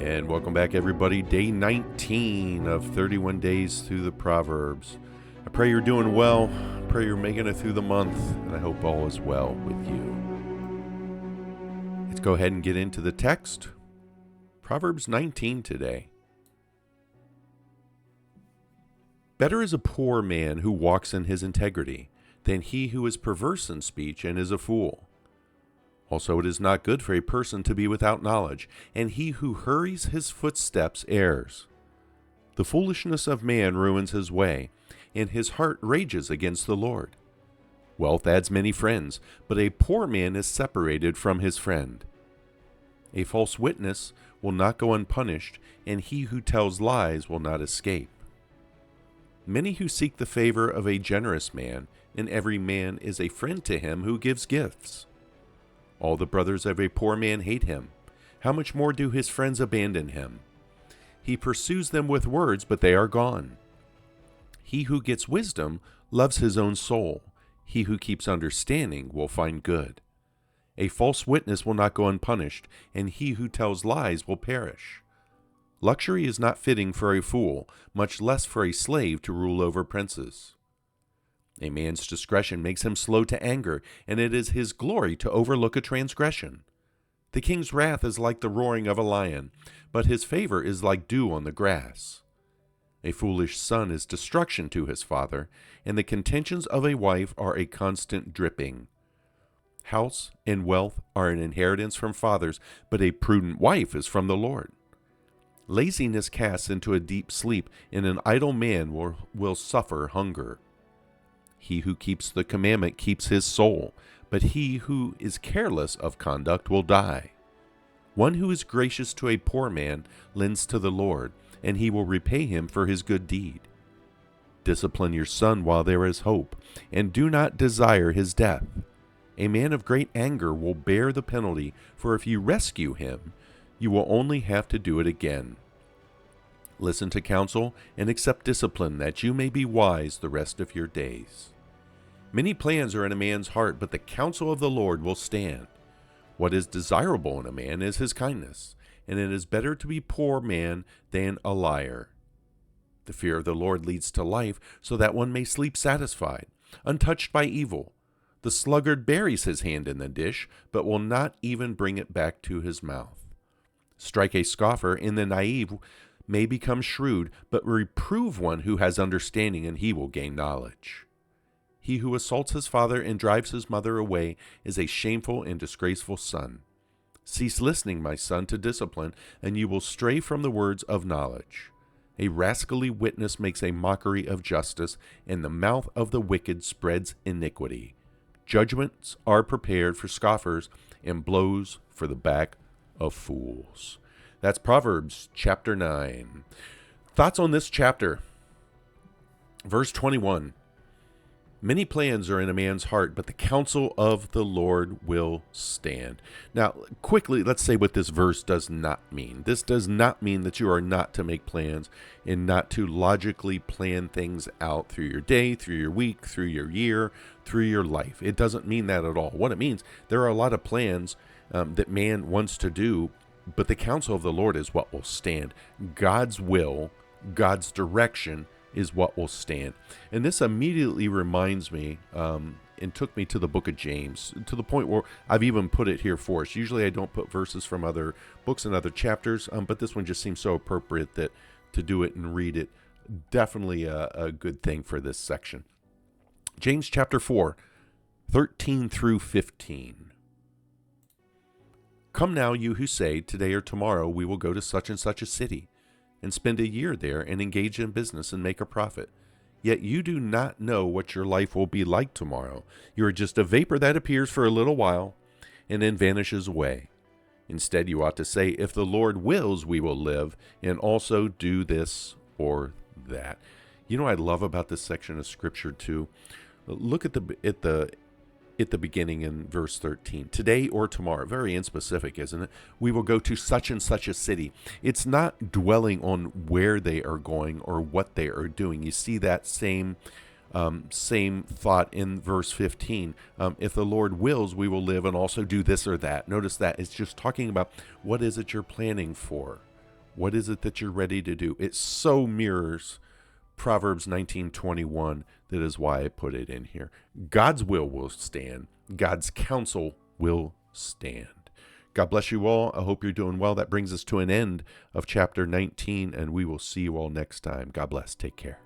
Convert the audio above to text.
And welcome back, everybody. Day 19 of 31 days through the Proverbs. I pray you're doing well. I pray you're making it through the month, and I hope all is well with you. Let's go ahead and get into the text. Proverbs 19 today. Better is a poor man who walks in his integrity than he who is perverse in speech and is a fool. Also, it is not good for a person to be without knowledge, and he who hurries his footsteps errs. The foolishness of man ruins his way, and his heart rages against the Lord. Wealth adds many friends, but a poor man is separated from his friend. A false witness will not go unpunished, and he who tells lies will not escape. Many who seek the favor of a generous man, and every man is a friend to him who gives gifts. All the brothers of a poor man hate him. How much more do his friends abandon him? He pursues them with words, but they are gone. He who gets wisdom loves his own soul. He who keeps understanding will find good. A false witness will not go unpunished, and he who tells lies will perish. Luxury is not fitting for a fool, much less for a slave to rule over princes. A man's discretion makes him slow to anger, and it is his glory to overlook a transgression. The king's wrath is like the roaring of a lion, but his favor is like dew on the grass. A foolish son is destruction to his father, and the contentions of a wife are a constant dripping. House and wealth are an inheritance from fathers, but a prudent wife is from the Lord. Laziness casts into a deep sleep, and an idle man will suffer hunger. He who keeps the commandment keeps his soul, but he who is careless of conduct will die. One who is gracious to a poor man lends to the Lord, and he will repay him for his good deed. Discipline your son while there is hope, and do not desire his death. A man of great anger will bear the penalty, for if you rescue him, you will only have to do it again. Listen to counsel and accept discipline, that you may be wise the rest of your days. Many plans are in a man's heart, but the counsel of the Lord will stand. What is desirable in a man is his kindness, and it is better to be poor man than a liar. The fear of the Lord leads to life, so that one may sleep satisfied, untouched by evil. The sluggard buries his hand in the dish, but will not even bring it back to his mouth. Strike a scoffer, and the naive may become shrewd, but reprove one who has understanding, and he will gain knowledge. He who assaults his father and drives his mother away is a shameful and disgraceful son. Cease listening, my son, to discipline, and you will stray from the words of knowledge. A rascally witness makes a mockery of justice, and the mouth of the wicked spreads iniquity. Judgments are prepared for scoffers, and blows for the back of fools. That's Proverbs chapter 9. Thoughts on this chapter? Verse 21. Many plans are in a man's heart, but the counsel of the Lord will stand. Now, quickly, let's say what this verse does not mean. This does not mean that you are not to make plans and not to logically plan things out through your day, through your week, through your year, through your life. It doesn't mean that at all. What it means, there are a lot of plans that man wants to do, but the counsel of the Lord is what will stand. God's will, God's direction is what will stand. And this immediately reminds me and took me to the book of James, to the point where I've even put it here for us. Usually I don't put verses from other books and other chapters, but this one just seems so appropriate that to do it and read it. Definitely a good thing for this section. James chapter 4, 13 through 15. Come now, you who say, today or tomorrow we will go to such and such a city, and spend a year there, and engage in business and make a profit. Yet you do not know what your life will be like tomorrow. You are just a vapor that appears for a little while, and then vanishes away. Instead, you ought to say, if the Lord wills, we will live, and also do this or that. You know what I love about this section of Scripture too? Look at the beginning in verse 13. Today or tomorrow. Very inspecific, isn't it? We will go to such and such a city. It's not dwelling on where they are going or what they are doing. You see that same thought in verse 15. If the Lord wills, we will live and also do this or that. Notice that. It's just talking about what is it you're planning for. What is it that you're ready to do? It so mirrors Proverbs 19:21. That is why I put it in here. God's will stand. God's counsel will stand. God bless you all. I hope you're doing well. That brings us to an end of chapter 19, and we will see you all next time. God bless. Take care.